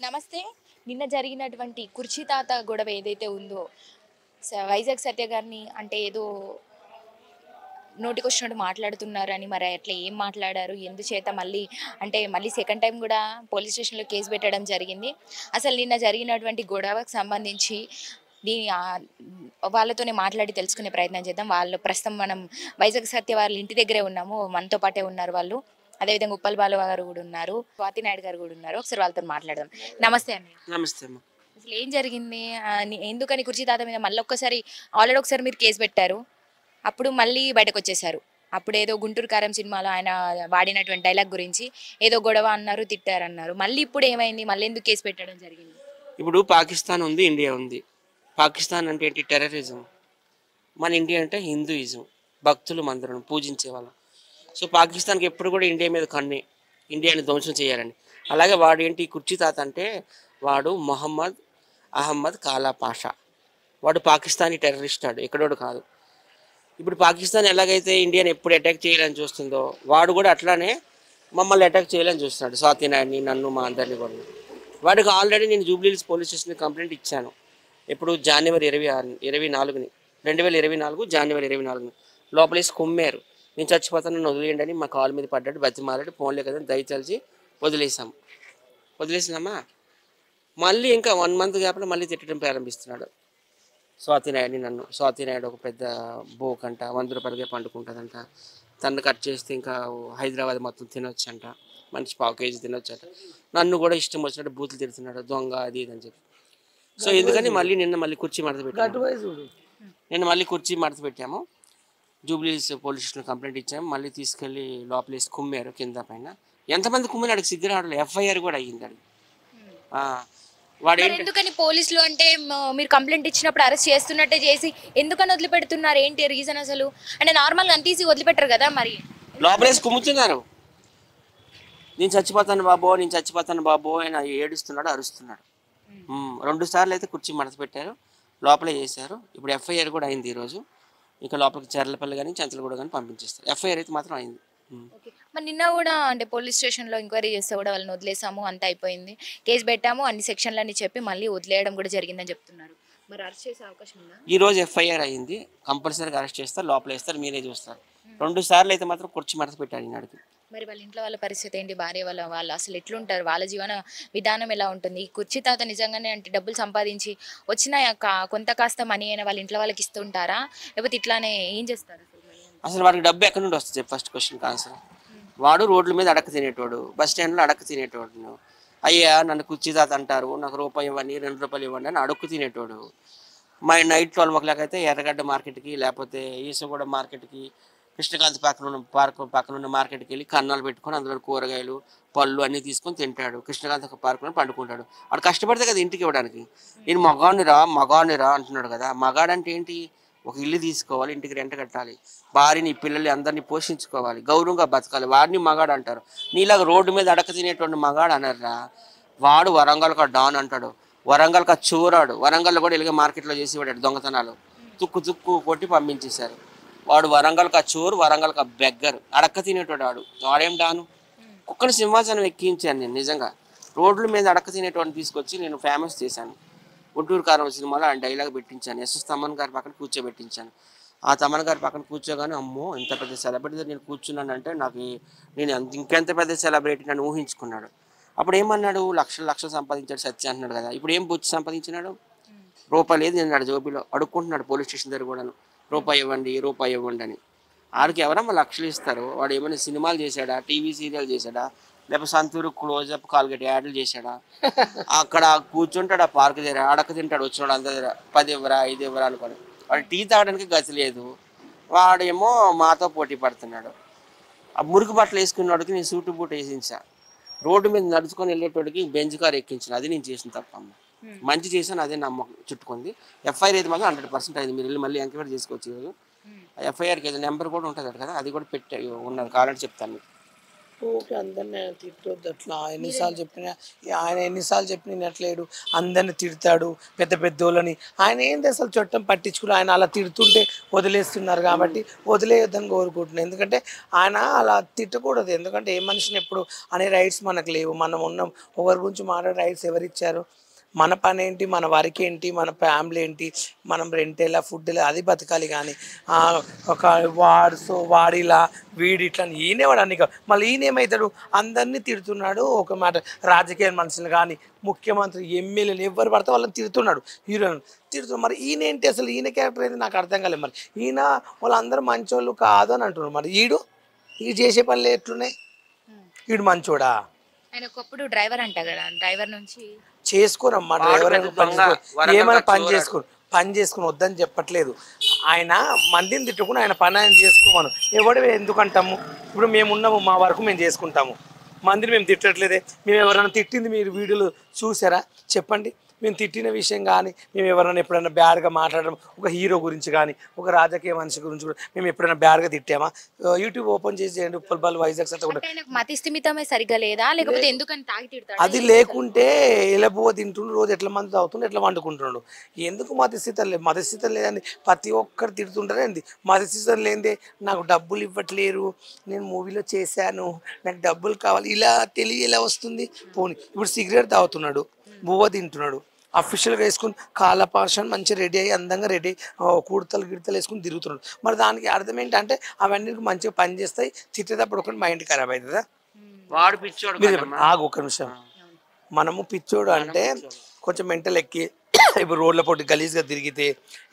నమస్తే. నిన్న జరిగినటువంటి కుర్చీ తాత గొడవ ఏదైతే ఉందో, వైజాగ్ సత్య గారిని అంటే ఏదో నోటికొచ్చినట్టు మాట్లాడుతున్నారని, మరి అట్లా ఏం మాట్లాడారు? ఎందుచేత మళ్ళీ సెకండ్ టైమ్ గూడా పోలీస్ స్టేషన్‌లో కేస్ పెట్టడం జరిగింది. అసలు నిన్న జరిగినటువంటి గొడవకు సంబంధించి దీని వాళ్ళతోనే మాట్లాడి తెలుసుకునే ప్రయత్నం చేద్దాం. ప్రస్తుతం మనం వైజాగ్ సత్య వాళ్ళ ఇంటి దగ్గరే ఉన్నాము. మనతో పాటే ఉన్నారు వాళ్ళు. అదేవిధంగా ఉప్పల్ బాలు గారు గూడా ఉన్నారు. స్వాతి నాయుడు గారు గూడా ఉన్నారు. ఒకసారి వాళ్ళతోని మాట్లాడదాం. నమస్తే అండి. నమస్తే అమ్మ. అసలు ఏం జరిగింది? ఎందుకని కుర్చీ తాత మీద మళ్ళొక్కసారి ఆల్రెడీ ఒకసారి మీరు కేస్ పెట్టారు. అప్పుడు మళ్ళీ బయటకొచ్చేసారు. అప్పుడేదో 'గుంటూరు కారం' సినిమాలో ఆయన వాడినటువంటి డైలాగ్ గురించి ఏదో గొడవ అన్నారు, తిట్టారన్నారు. మళ్ళీ ఇప్పుడేమైంది? మళ్ళెందుకు కేస్ పెట్టడం జరిగింది? ఇప్పుడు పాకిస్తాన్ ఉంది, ఇండియా ఉంది. పాకిస్తాన్ అంటే ఏంటి? టెర్రరిజం. మన ఇండియా అంటే హిందూయిజం. భక్తులు మందరం పూజించేవాళ్ళం. సో పాకిస్తాన్కి ఎప్పుడు కూడా ఇండియా మీద కన్నే, ఇండియాని ధ్వంసం చేయాలని. అలాగే వాడు ఏంటి కుర్చీ తాత అంటే, వాడు మొహమ్మద్ అహ్మద్ కాలా పాషా. వాడు పాకిస్తానీ టెర్రరిస్ట్, ఆడు ఎక్కడోడు కాదు. ఇప్పుడు పాకిస్తాన్ ఎలాగైతే ఇండియాని ఎప్పుడు అటాక్ చేయాలని చూస్తుందో, వాడు కూడా అట్లానే మమ్మల్ని అటాక్ చేయాలని చూస్తున్నాడు. స్వాతి నాయుడిని, నన్ను, మా అందరినీ కూడా. వాడికి ఆల్రెడీ నేను జూబ్లీహిల్స్ పోలీస్ స్టేషన్ కంప్లైంట్ ఇచ్చాను. ఎప్పుడు జనవరి 24ని 2024 జనవరి 24ని లోపలేసి కుమ్మారు. నేను చచ్చిపోతాను, నన్ను వదిలేయండి అని మా కాలు మీద పడ్డాడు, బతిమాలాడు. ఫోన్లే కదా దయచేసి వదిలేసాము. వదిలేసినామా, మళ్ళీ ఇంకా 1 మంత్ గ్యాప్లో మళ్ళీ తిట్టడం ప్రారంభిస్తున్నాడు స్వాతి నాయుడిని, నన్ను. స్వాతి నాయుడు ఒక పెద్ద బోకంట, 100 రూపాయలకే పండుకుంటుందంట. తను కట్ చేస్తే ఇంకా హైదరాబాద్ మొత్తం తినొచ్చంట, మనిషి 1/2 కేజీ తినొచ్చంట. నన్ను కూడా ఇష్టం వచ్చినట్టు బూతులు తిడుతున్నాడు, దొంగ అది ఇది అని చెప్పి. సో ఎందుకని మళ్ళీ కుర్చీ మడత పెట్టాము. మళ్ళీ కుర్చీ మడత పెట్టాము. జూబ్లీహిల్స్ పోలీస్ స్టేషన్ కంప్లైంట్ ఇచ్చాము. మళ్ళీ తీసుకెళ్ళి లోపలేసి కుమ్మారు కింద పైన. ఎంతమంది కుమ్మిన అడిగి సిగ్గురాడలేదు. ఎఫ్ఐఆర్ కూడా అయ్యింది అడిగి. వాడు ఏంటి ఎందుకని పోలీసులు అంటే మీరు కంప్లైంట్ ఇచ్చినప్పుడు అరెస్ట్ చేస్తున్నట్టే చేసి ఎందుకని వదిలిపెడుతున్నారు? ఏంటి రీజన్ అసలు? అంటే నార్మల్‌గా అంత ఈజీ వదిలిపెట్టరు కదా మరి. లోపలేసి కుమ్ముతున్నారు. నేను చచ్చిపోతాను బాబో, నేను చచ్చిపోతాను బాబో అని ఏడుస్తున్నాడు, అరుస్తున్నాడు. 2 సార్లు అయితే కుర్చీ మడత పెట్టారు, లోపలే చేశారు. ఇప్పుడు ఎఫ్ఐఆర్ కూడా అయింది ఈరోజు. ఇంకా లోపలికి చర్లపల్లి కానీ చంచలగూడ కానీ పంపించేస్తారు. ఎఫ్ఐఆర్ అయితే మాత్రం అయింది. ఓకే. మరి నిన్న గూడా అంటే పోలీస్ స్టేషన్‌లో ఎంక్వైరీ చేస్తే గూడా వాళ్ళని వదిలేసాము, అంతా అయిపోయింది. కేస్ పెట్టాము, అన్ని సెక్షన్‌లని చెప్పి మళ్ళీ వదిలేయడం గూడా జరిగిందని చెప్తున్నారు. మరి అరెస్ట్ చేసే అవకాశం ఉందా? ఈరోజు ఎఫ్ఐఆర్ అయింది. కంపల్సరీగా అరెస్ట్ చేస్తారు, లోపల వేస్తారు, మీరే చూస్తారు. 2 సార్లు అయితే మాత్రం కుర్చీ మడత పెట్టాడు ఈనాడికి. మరి వాళ్ళ ఇంట్లో వాళ్ళ పరిస్థితి ఏంటి? భార్య వాళ్ళు అసలు ఎట్లుంటారు? వాళ్ళ జీవన విధానం ఎలా ఉంటుంది? ఈ కుర్చీ తాత నిజంగానే అంటే డబ్బులు సంపాదించి వచ్చిన కొంత కాస్త మనీ అయినా వాళ్ళ ఇంట్లో వాళ్ళకి ఇస్తుంటారా? లేకపోతే ఇట్లానే ఏం చేస్తారు అసలు మరి? అసలు వాడికి డబ్బు ఎక్కడి నుండి వస్తుంది? ఫస్ట్ క్వశ్చన్కి ఆన్సర్. వాడు రోడ్ల మీద అడక్క తినేటోడు, బస్ స్టాండ్లో అడక్క తినేటోడు. అయ్యా నన్ను కుర్చీ తాత అంటారు, నాకు రూపాయి ఇవ్వండి, 2 రూపాయలు ఇవ్వండి అని అడుక్కు తినేటోడు. మా నైట్ 12 o'clock అయితే ఎర్రగడ్డ మార్కెట్కి, లేకపోతే ఈసగూడ మార్కెట్కి, కృష్ణకాంత్ పక్కన ఉన్న మార్కెట్కి వెళ్ళి కన్నాలు పెట్టుకొని అందులో కూరగాయలు, పళ్ళు అన్నీ తీసుకొని తింటాడు. కృష్ణకాంత్ ఒక పార్కులో పండుకుంటాడు. వాడు కష్టపడితే కదా ఇంటికి ఇవ్వడానికి. నేను మగాడినిరా అంటున్నాడు కదా. మగాడంటే ఏంటి? ఒక ఇల్లు తీసుకోవాలి, ఇంటికి రెంట్ కట్టాలి, భార్యని పిల్లల్ని అందరినీ పోషించుకోవాలి, గౌరవంగా బతకాలి. వాడిని మగాడు అంటారు. నీలాగా రోడ్డు మీద అడక తినేటువంటి మగాడు అనర్రా. వాడు వరంగల్కి డాన్ అంటాడు, వరంగల్కి చూరాడు. వరంగల్లో కూడా ఇలాగే మార్కెట్లో చేసి పడాడు దొంగతనాలు. తుక్కు కొట్టి పంపించేశారు. వాడు వరంగల్కి చోరు, వరంగల్కి బెగ్గర్, అడక్క తినేటోడు వాడు. వాడేం డాను? కుక్కని సింహాసనం ఎక్కించాను నేను నిజంగా. రోడ్ల మీద అడక్క తినేటోడిని తీసుకొచ్చి నేను ఫేమస్ చేశాను. 'గుంటూరు కారం' సినిమాలో ఆయన డైలాగ్ పెట్టించాను. తమన్ గారి పక్కన కూర్చోబెట్టించాను. ఆ తమన్ గారి పక్కన కూర్చోగానే అమ్మో ఇంత పెద్ద సెలబ్రిటీ నేను కూర్చున్నానంటే నేను ఇంకెంత పెద్ద సెలబ్రిటీ నన్ను ఊహించుకున్నాడు. అప్పుడు ఏమన్నాడు? లక్షలు సంపాదించాడు సత్య అంటున్నాడు కదా. ఇప్పుడు ఏం బొచ్చి సంపాదించినాడు? రూపాయి లేదు అన్నాడు జోబిలో. అడుక్కుంటున్నాడు పోలీస్ స్టేషన్ దగ్గర కూడాను, రూపాయి ఇవ్వండి అని. ఆడికి ఎవరమ్మా లక్షలు ఇస్తారు? వాడు ఏమైనా సినిమాలు చేశాడా, టీవీ సీరియల్ చేశాడా, లేకపోతే సంతూరు క్లోజప్ కాల్గేట్ యాడ్లు చేశాడా? అక్కడ కూర్చుంటాడు ఆ పార్క్ దగ్గర, అడక తింటాడు వచ్చినాడు అందరి దగ్గర. 10 ఇవ్వరా 5 ఇవ్వరా అనుకోని. వాడు టీ తాగడానికి గతి లేదు, వాడేమో మాతో పోటీ పడుతున్నాడు. ఆ మురికి బట్టలు వేసుకున్నవాడికి నేను సూటు బూట్ వేసించా. రోడ్డు మీద నడుచుకొని వెళ్ళేటోడికి బెంచ్ కార్ ఎక్కించిన. అది నేను చేసిన తప్పమ్మ. మంచి చేశాను, అదే నమ్మకం చుట్టుకుంది. ఎఫ్ఐఆర్ అయితే మాత్రం 100% అయింది. మీరు వెళ్ళి మళ్ళీ ఎంక్వైరీ చేసుకోవచ్చు. ఈరోజు ఎఫ్ఐఆర్కి ఏదో నెంబర్ కూడా ఉంటుంది కదా, అది కూడా ఉన్నది. కావాలంటే చెప్తాను మీకు. ఓకే అందరిని ఆయన తిట్టొద్దు అట్లా ఎన్నిసార్లు చెప్పినా ఆయన ఎన్నిసార్లు చెప్పిన వినట్లేడు అందరిని తిడతాడు పెద్ద పెద్దోళ్ళని ఆయన ఏంది అసలు చట్టం పట్టించుకుని ఆయన అలా తిడుతుంటే వదిలేస్తున్నారు కాబట్టి వదిలేయొద్దని కోరుకుంటున్నాను ఎందుకంటే ఆయన అలా తిట్టకూడదు ఎందుకంటే ఏ మనిషిని ఎప్పుడు అనే రైట్స్ మనకు లేవు మనం ఉన్నాం ఒకరి గురించి మాట్లాడే రైట్స్ ఎవరిచ్చారు మన పని ఏంటి మన వర్క్ ఏంటి మన ఫ్యామిలీ ఏంటి మనం రెంట్ ఎలా ఫుడ్ ఎలా అది బతకాలి కానీ ఒక వాడిలా వీడి ఇట్లా ఈయనేవాడు అన్ని మళ్ళీ ఈయనేమవుతాడు అందరినీ తిడుతున్నాడు ఒక మాట రాజకీయ మనుషులు కానీ ముఖ్యమంత్రి ఎమ్మెల్యేలు ఎవరు పడితే వాళ్ళని తిడుతున్నాడు హీరోని తిడుతున్నాడు మరి ఈయన ఏంటి అసలు ఈయన క్యారెక్టర్ ఏంటి నాకు అర్థం కాలేదు మరి ఈయన వాళ్ళందరూ మంచోళ్ళు కాదు అని అంటున్నారు మరి ఈ చేసే పనులు ఎట్లున్నాయి ఈడు మంచోడా ఆయన ఒకప్పుడు డ్రైవర్ అంట కదా డ్రైవర్ నుంచి చేసుకోరమ్మా డ్రైవర్ ఏమైనా పని చేసుకుని వద్దని చెప్పట్లేదు ఆయన మందిని తిట్టుకుని ఆయన పని ఆయన చేసుకోమను ఎవడు ఎందుకు అంటాము ఇప్పుడు మేము ఉన్నాము మా వరకు మేము చేసుకుంటాము మందిని మేము తిట్టట్లేదే మేము ఎవరైనా తిట్టింది మీరు వీడియోలు చూసారా చెప్పండి మేము తిట్టిన విషయం కానీ మేము ఎవరైనా ఎప్పుడైనా బ్యాడ్గా మాట్లాడడం ఒక హీరో గురించి కానీ ఒక రాజకీయ మనిషి గురించి కూడా మేము ఎప్పుడైనా బ్యాడ్గా తిట్టామా యూట్యూబ్ ఓపెన్ చేసి చేయండి ఉప్పల్ వైజాగ్ అంతా కూడా మతి స్థిమితమే సరిగా లేదా లేకపోతే ఎందుకని తాగి తిడతాడు అది లేకుంటే ఎలబువ తింటుండు రోజు ఎట్లా మంది తాగుతుండు ఎట్లా వండుకుంటున్నాడు ఎందుకు మతస్థితం లేదండి ప్రతి ఒక్కరు తిడుతుంటారు ఏంది మతస్థితం లేదే నాకు డబ్బులు ఇవ్వట్లేరు నేను మూవీలో చేశాను నాకు డబ్బులు కావాలి ఇలా ఎలా వస్తుంది పోనీ ఇప్పుడు సిగరెట్ తాగుతున్నాడు బువ్వ తింటున్నాడు అఫీషియల్గా వేసుకుని కాళ్ళ పార్షన్ మంచిగా రెడీ అయ్యి అందంగా రెడీ కుర్తలు గిడతలు వేసుకుని తిరుగుతున్నాడు మరి దానికి అర్థం ఏంటంటే అవన్నీ మంచిగా పని చేస్తాయి తిట్టేటప్పుడు ఒకటి మైండ్ ఖరాబ్ అవుతుందా వాడు పిచ్చోడు ఆగు ఒక నిమిషం మనము పిచ్చోడు అంటే కొంచెం మెంటల్ ఎక్కి ఇప్పుడు రోడ్ల పొట్టి గలీజ్గా తిరిగితే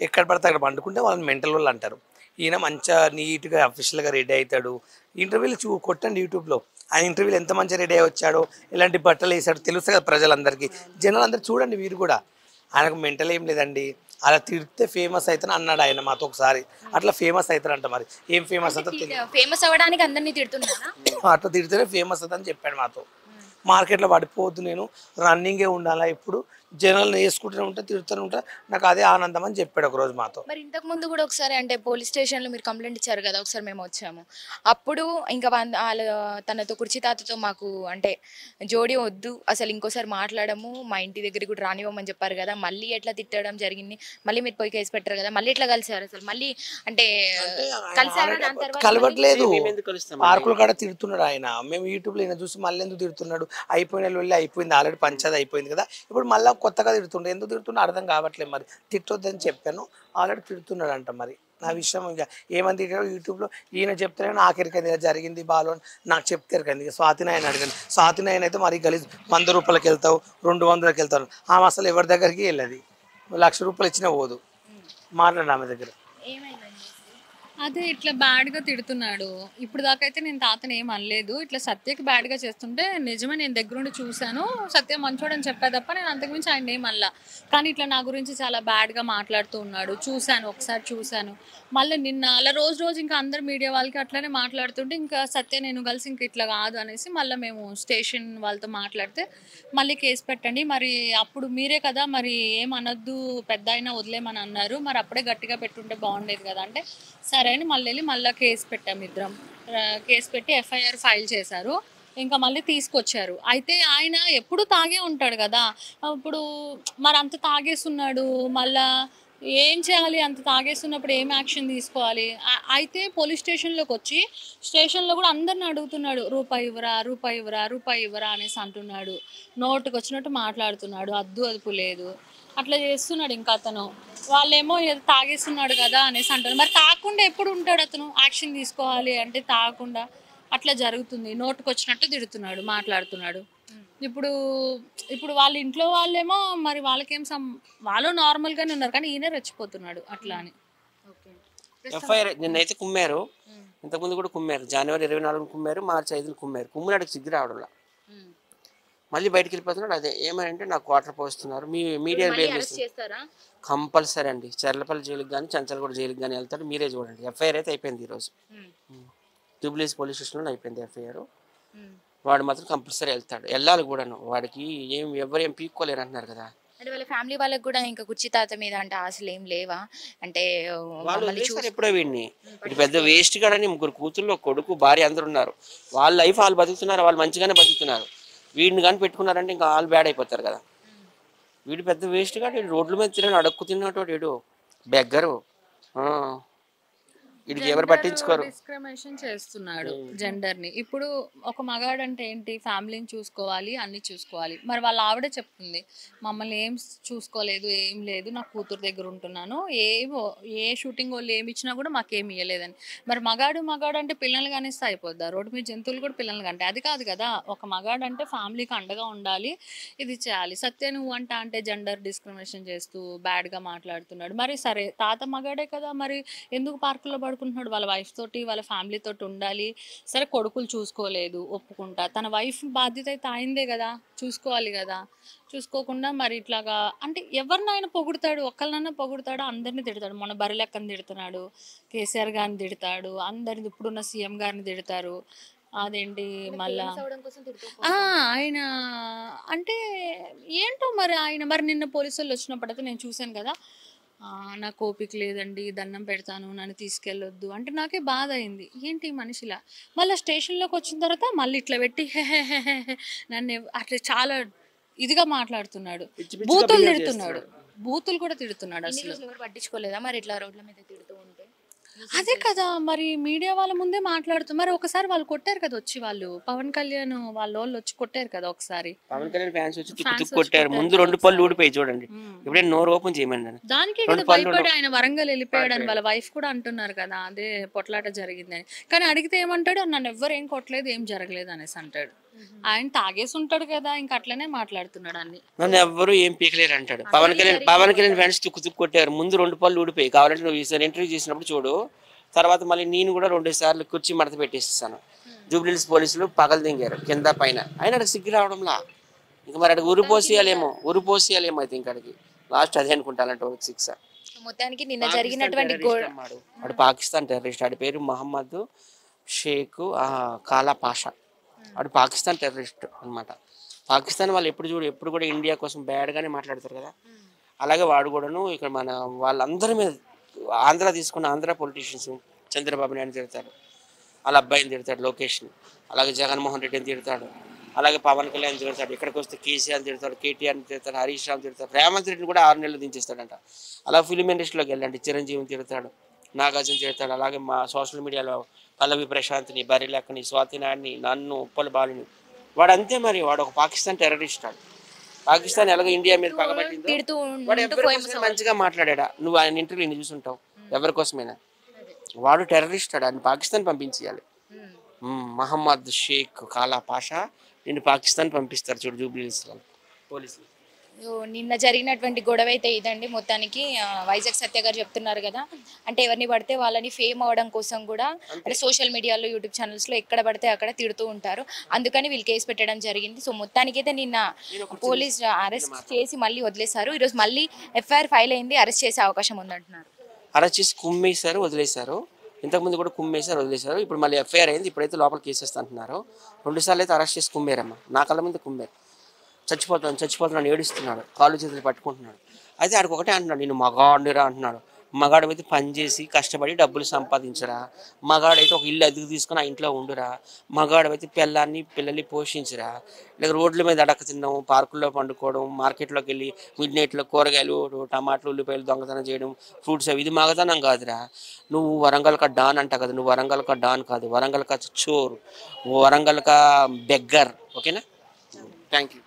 ఎక్కడ పడితే అక్కడ పండుకుంటే వాళ్ళని మెంటల్ వాళ్ళు అంటారు ఈయన మంచిగా నీట్గా అఫీషియల్గా రెడీ అవుతాడు ఇంటర్వ్యూలు కొట్టండి యూట్యూబ్లో ఆ ఇంటర్వ్యూలు ఎంత మంచిగా రెడీ అయ్యి వచ్చాడో ఎలాంటి బట్టలు వేసాడో తెలుస్తుంది కదా ప్రజలందరికీ జనాలందరూ చూడండి మీరు కూడా ఆయనకు మెంటల్ ఏం లేదండి అలా తిడితే ఫేమస్ అవుతాను అన్నాడు ఆయన మాతో ఒకసారి అట్లా ఫేమస్ అవుతారంట మరి ఏం ఫేమస్ అవుతుంది ఫేమస్ అవ్వడానికి అందరినీ తిడుతున్నారా అట్లా తిడితేనే ఫేమస్ అవుతుందని చెప్పాడు మాతో మార్కెట్లో పడిపోవద్దు నేను రన్నింగే ఉండాలా ఇప్పుడు జనాలను వేసుకుంటూనే ఉంటా తిడుతూనే ఉంటా నాకు అదే ఆనందం అని చెప్పాడు ఒకరోజు మాతో మరి ఇంతకు ముందు కూడా ఒకసారి అంటే పోలీస్ స్టేషన్లో మీరు కంప్లైంట్ ఇచ్చారు కదా ఒకసారి మేము వచ్చాము అప్పుడు ఇంకా వాళ్ళ తనతో కుర్చీ తాతతో మాకు అంటే జోడి వద్దు అసలు ఇంకోసారి మాట్లాడము మా ఇంటి దగ్గరికి కూడా రానివ్వమని చెప్పారు కదా మళ్ళీ ఎట్లా తిట్టడం జరిగింది మళ్ళీ మీరు పోయి కేసు పెట్టారు కదా మళ్ళీ ఎట్లా కలిసారు అసలు మళ్ళీ అంటే కలిసారా దాని తర్వాత కలవట్లేదు పార్కులు కాడ తిడుతున్నాడు ఆయన మేము యూట్యూబ్లో ఈయన చూసి మళ్ళీ ఎందుకు తిడుతున్నాడు అయిపోయిన వెళ్ళి అయిపోయింది ఆల్రెడీ పంచాది అయిపోయింది కదా ఇప్పుడు మళ్ళీ కొత్తగా తిడుతుండే ఎందుకు తిడుతున్నా అర్థం కావట్లేదు మరి తిట్టొద్దని చెప్పాను ఆల్రెడీ తిడుతున్నాడు అంట మరి నా విషయం ఇంకా ఏమని తిట్టాడు యూట్యూబ్లో ఈయన చెప్తేనే నాకెరికైంది జరిగింది బాలో నాకు చెప్తారు కానీ స్వాతినాయన అడిగాను స్వాతినాయన అయితే మరి గలీజ్ 100 రూపాయలకి వెళ్తావు 200కి వెళ్తావు ఆమె అసలు ఎవరి దగ్గరికి వెళ్ళదు ₹1,00,000 ఇచ్చినా పోదు మాట్లాడు ఆమె దగ్గర అదే ఇట్లా బ్యాడ్గా తిడుతున్నాడు ఇప్పుడు దాకైతే నేను తాతని ఏం అనలేదు ఇట్లా సత్యకి బ్యాడ్గా చేస్తుంటే నిజమే నేను దగ్గరుండి చూశాను సత్య మంచోడని చెప్పా తప్ప నేను అంతకుమించి ఆయన ఏం అనలా కానీ ఇట్లా నా గురించి చాలా బ్యాడ్గా మాట్లాడుతూ ఉన్నాడు ఒకసారి చూశాను మళ్ళీ నిన్న అలా రోజు ఇంకా అందరు మీడియా వాళ్ళకి అట్లనే మాట్లాడుతుంటే ఇంకా సత్య నేను కలిసి ఇంక ఇట్లా కాదు అనేసి మళ్ళీ మేము స్టేషన్ వాళ్ళతో మాట్లాడితే మళ్ళీ కేసు పెట్టండి మరి అప్పుడు మీరే కదా మరి ఏమనొద్దు పెద్ద అయినా వదిలేమని అన్నారు మరి అప్పుడే గట్టిగా పెట్టుంటే బాగుండేది కదా అంటే సరే అని మళ్ళీ కేసు పెట్టాము ఇద్దరం కేసు పెట్టి ఎఫ్ఐఆర్ ఫైల్ చేశారు ఇంకా మళ్ళీ తీసుకొచ్చారు అయితే ఆయన ఎప్పుడు తాగే ఉంటాడు కదా ఇప్పుడు మరి అంత తాగేస్తున్నాడు మళ్ళా ఏం చేయాలి అంత తాగేస్తున్నప్పుడు ఏం యాక్షన్ తీసుకోవాలి అయితే పోలీస్ స్టేషన్లోకి వచ్చి స్టేషన్లో కూడా అందరిని అడుగుతున్నాడు రూపాయి ఇవ్వరా అనేసి అంటున్నాడు నోటుకు వచ్చినట్టు మాట్లాడుతున్నాడు అదుపు లేదు అట్లా చేస్తున్నాడు ఇంకా అతను వాళ్ళేమో ఏదో తాగేస్తున్నాడు కదా అనేసి అంటారు మరి తాగకుండా ఎప్పుడు ఉంటాడు అతను యాక్షన్ తీసుకోవాలి అంటే తాగకుండా అట్లా జరుగుతుంది నోటుకు వచ్చినట్టు తిడుతున్నాడు మాట్లాడుతున్నాడు ఇప్పుడు వాళ్ళ ఇంట్లో వాళ్ళేమో మరి వాళ్ళకేం వాళ్ళు నార్మల్గానే ఉన్నారు కానీ ఈయన రెచ్చిపోతున్నాడు అట్లా అని ఎఫ్ఐఆర్ నిన్నైతే కుమ్మారు ఇంతకుముందు కూడా కుమ్మారు జనవరి 24 కుమ్మారు మార్చి 5 కుమ్మారు కుమ్మినాడికి సిగ్గు రావడంలా మళ్ళీ బయటకు వెళ్ళిపోతున్నాడు అదే ఏమంటే నాకు వాటర్ పోస్తున్నారు మీ మీడియా కంపల్సరీ అండి చర్లపల్లి జైలుకి కానీ చంచలగూడ జైలుకి కానీ వెళ్తాడు మీరే చూడండి ఎఫ్ఐఆర్ అయితే అయిపోయింది ఈరోజు జూబ్లీస్ పోలీస్ స్టేషన్లో అయిపోయింది ఎఫ్ఐఆర్ వాడు మాత్రం కంపల్సరీ వెళ్తాడు వెళ్ళాలి కూడాను వాడికి ఎవరేం పీక్కోలేరు అంటున్నారు కదా అంటే వాళ్ళ ఫ్యామిలీ వాళ్ళకి కూడా ఇంకా కుర్చీ తాత మీద అంటే ఆశలు ఏం లేవా? అంటే వాళ్ళు మమ్మల్ని వదిలేస్తారు ఎప్పుడో వీడిని. ఇటు పెద్ద వేస్ట్ గాడని ముగ్గురు కూతుర్లో కొడుకు భార్య అందరు ఉన్నారు. వాళ్ళ లైఫ్ వాళ్ళు బతుకుతున్నారు, వాళ్ళు మంచిగానే బతుకుతున్నారు. వీడిని కానీ పెట్టుకున్నారంటే ఇంకా వాళ్ళు బ్యాడ్ అయిపోతారు కదా. వీడు పెద్ద వేస్ట్ గాడు, వీడు రోడ్ల మీద తిరిగి అడుక్కు తిన్నట్టు వీడు బెగ్గరు. వీడికి ఎవరు పట్టించుకోరు. డిస్క్రిమినేషన్ చేస్తున్నాడు జెండర్ ని. ఇప్పుడు ఒక మగాడు అంటే ఏంటి, ఫ్యామిలీని చూసుకోవాలి, అన్ని చూసుకోవాలి. మరి వాళ్ళ ఆవిడే చెప్తుంది, మమ్మల్ని ఏం చూసుకోలేదు, ఏం లేదు, నా కూతురు దగ్గర ఉంటున్నాను, ఏ షూటింగ్ వాళ్ళు ఏమి ఇచ్చినా కూడా మాకేమి ఇవ్వలేదని. మరి మగాడు అంటే పిల్లల్ని కానిస్తే అయిపోద్దా? రోడ్డు మీద జంతువులు కూడా పిల్లల్ని కంటే అది కాదు కదా. ఒక మగాడు అంటే ఫ్యామిలీకి అండగా ఉండాలి, ఇది చేయాలి. సత్య నువ్వు అంటే జెండర్ డిస్క్రిమినేషన్ చేస్తూ బ్యాడ్గా మాట్లాడుతున్నాడు. మరి సరే తాత మగాడే కదా, మరి ఎందుకు పార్కులో పడుకుంటున్నాడు? వాళ్ళ వైఫ్ తోటి వాళ్ళ ఫ్యామిలీ తోటి ఉండాలి. సరే కొడుకులు చూసుకోలేదు, ఒప్పుకుంటా. తన వైఫ్ బాధ్యత అయితే ఆయనదే కదా, చూసుకోవాలి కదా. చూసుకోకుండా మరి ఇట్లాగా అంటే ఎవరిని ఆయన పొగుడతాడు? ఒక్కళ్ళనన్నా పొగుడతాడు, అందరిని తిడతాడు. మొన్న బరిలెక్కని తిడుతున్నాడు, కేసీఆర్ గారిని తిడతాడు, అందరిని ఇప్పుడున్న సీఎం గారిని తిడతారు. అదేంటి మళ్ళా ఆయన అంటే ఏంటో మరి ఆయన. మరి నిన్న పోలీసు వాళ్ళు వచ్చినప్పుడైతే నేను చూశాను కదా, నాకు ఓపిక లేదండి, దండం పెడతాను, నన్ను తీసుకెళ్ళొద్దు అంటే నాకే బాధ అయింది. ఏంటి మనిషిలా మళ్ళీ స్టేషన్లోకి వచ్చిన తర్వాత మళ్ళీ ఇట్లా పెట్టి నన్ను అట్లా చాలా ఇదిగా మాట్లాడుతున్నాడు, బూతులు తిడుతున్నాడు, బూతులు కూడా తిడుతున్నాడు. అసలు ఎవరు పట్టించుకోలేదా మరి ఇట్లా రోడ్ల మీద తిడుతూ ఉంటే? అదే కదా, మరి మీడియా వాళ్ళ ముందే మాట్లాడుతున్నారు. మరి ఒకసారి వాళ్ళు కొట్టారు కదా వచ్చి, వాళ్ళు పవన్ కళ్యాణ్ వాళ్ళు వచ్చి కొట్టారు కదా ఒకసారి. పవన్ కళ్యాణ్ ఫ్యాన్స్ వచ్చి తుక్కు కొట్టారు. ముందు 2 పళ్ళు ఊడిపోయి చూడండి, ఇప్పుడే నోరు ఓపెన్ చేయమండి. దానికి కదా భయపడి ఆయన వరంగల్ వెళ్ళిపోయాడని వాళ్ళ వైఫ్ కూడా అంటున్నారు కదా, అదే పొట్లాట జరిగిందని. కానీ అడిగితే ఏమంటాడు, నన్ను ఎవ్వరు ఏం కొట్టలేదు, ఏం జరగలేదు అనేసి అంటాడు. ఆయన తాగేసి ఉంటాడు కదా, ఇంకా అట్లనే మాట్లాడుతున్నాడు అన్ని. నన్ను ఎవ్వరు ఏం పీకలేరు అంటాడు. పవన్ కళ్యాణ్ ఫ్యాన్స్ తుక్కు కొట్టారు. ముందు 2 పళ్ళు ఊడిపోయి. కావాలంటే నువ్వు ఈసారి ఇంటర్వ్యూ చేసినప్పుడు చూడు. తర్వాత మళ్ళీ నేను కూడా 2 సార్లు కుర్చీ మడత పెట్టేస్తాను. జూబ్లీహిల్స్ పోలీసులు పగలు దింగారు కింద పైన. అయినా అక్కడ సిగ్గు రావడంలా. ఇంకా మరి అక్కడికి ఉరిపోసేయాలేమో అయితే ఇంకాడికి లాస్ట్ అదే అనుకుంటానంటే ఒక శిక్ష. మొత్తానికి నిన్న జరిగినటువంటి వాడు పాకిస్తాన్ టెర్రరిస్ట్. వాడి పేరు మహమ్మద్ షేక్ కాలా పాషా. వాడు పాకిస్తాన్ టెర్రరిస్ట్ అనమాట. పాకిస్తాన్ వాళ్ళు ఎప్పుడు కూడా ఇండియా కోసం బ్యాడ్గానే మాట్లాడతారు కదా. అలాగే వాడు కూడాను ఇక్కడ మన వాళ్ళందరి మీద ఆంధ్ర తీసుకున్న ఆంధ్ర పొలిటీషియన్స్ చంద్రబాబు నాయుడు తిడతాడు, వాళ్ళ అబ్బాయిని తిడతాడు లోకేష్ని, అలాగే జగన్మోహన్ రెడ్డిని తిడతాడు, అలాగే పవన్ కళ్యాణ్ తిడతాడు, ఇక్కడికి వస్తే కేసీఆర్ తిడతాడు, కేటీఆర్ని తిడతాడు, హరీష్ రావు తిడతాడు, రేవంత్ రెడ్డిని కూడా 6 నెలలు దించేస్తాడంట. అలా ఫిలిం ఇండస్ట్రీలోకి వెళ్ళండి, చిరంజీవిని తిడతాడు, నాగార్జున తిడతాడు, అలాగే మా సోషల్ మీడియాలో పల్లవి ప్రశాంత్ని, బరిలెక్కని, స్వాతి నాయుడిని, నన్ను, ఉప్పల బాలుని. వాడు అంతే మరి, వాడు ఒక పాకిస్తాన్ టెర్రరిస్ట్. వాడు పాకిస్తాన్ ఎలాగో ఇండియా మీద పగబట్టిందో వాడు ఎవరికోసమైనా మంచిగా మాట్లాడా. నువ్వు ఆయన ఇంటర్వ్యూని చూసుంటావు. ఎవరికోసమైనా వాడు టెర్రరిస్ట్. ఆయన పాకిస్తాన్ పంపించేయాలి. మహమ్మద్ షేక్ కాలా పాషా నిన్ను పాకిస్తాన్ పంపిస్తారు చూడు జూబ్లీహిల్స్ పోలీసులు. నిన్న జరిగినటువంటి గొడవ అయితే ఇదండి. మొత్తానికి వైజాగ్ సత్య గారు చెప్తున్నారు కదా, అంటే ఎవరిని పడితే వాళ్ళని ఫేమ్ అవ్వడం కోసం కూడా అంటే సోషల్ మీడియాలో యూట్యూబ్ ఛానల్స్లో ఎక్కడ పడితే అక్కడ తిడుతూ ఉంటారు. అందుకని వీళ్ళు కేసు పెట్టడం జరిగింది. సో మొత్తానికైతే నిన్న పోలీస్ అరెస్ట్ చేసి మళ్ళీ వదిలేశారు. ఈరోజు మళ్ళీ ఎఫ్ఐఆర్ ఫైల్ అయింది, అరెస్ట్ చేసే అవకాశం ఉందంటున్నారు. అరెస్ట్ చేసి కుమ్మేశారు, వదిలేశారు. ఇంతకుముందు కూడా కుమ్మేశారు, వదిలేశారు. ఇప్పుడు మళ్ళీ ఎఫ్ఐఆర్ అయింది. ఇప్పుడైతే లోపల కేసేస్తా అంటున్నారు. 2 సార్లు అయితే అరెస్ట్ చేసి కుమ్మేరమ్మా. నా కళ్ళ ముందు కుమ్మారు. చచ్చిపోతున్నాను ఏడుస్తున్నాడు, కాళ్ళు చేతులు పట్టుకుంటున్నాడు. అయితే ఆడికి ఒకటే అంటున్నాడు, నేను మగాడిరా అంటున్నాడు. మగాడు అయితే పని చేసి కష్టపడి డబ్బులు సంపాదించరా, మగాడైతే ఒక ఇల్లు అద్దెకు తీసుకుని ఆ ఇంట్లో ఉండురా, మగాడు అయితే పిల్లల్ని పోషించరా. లేక రోడ్ల మీద అడక్క తినడం, పార్కుల్లో పండుకోవడం, మార్కెట్లోకి వెళ్ళి మిడ్ నైట్లో కూరగాయలు, టమాటాలు, ఉల్లిపాయలు దొంగతనం చేయడం, ఫ్రూట్స్ అవి, ఇది మగతనం కాదురా. నువ్వు వరంగల్ కా డాన్ అంట కదా, నువ్వు వరంగల్ కా డాన్ కాదు, వరంగల్ కా చోర్, వరంగల్ కా బెగ్గర్. ఓకేనా? Thank you.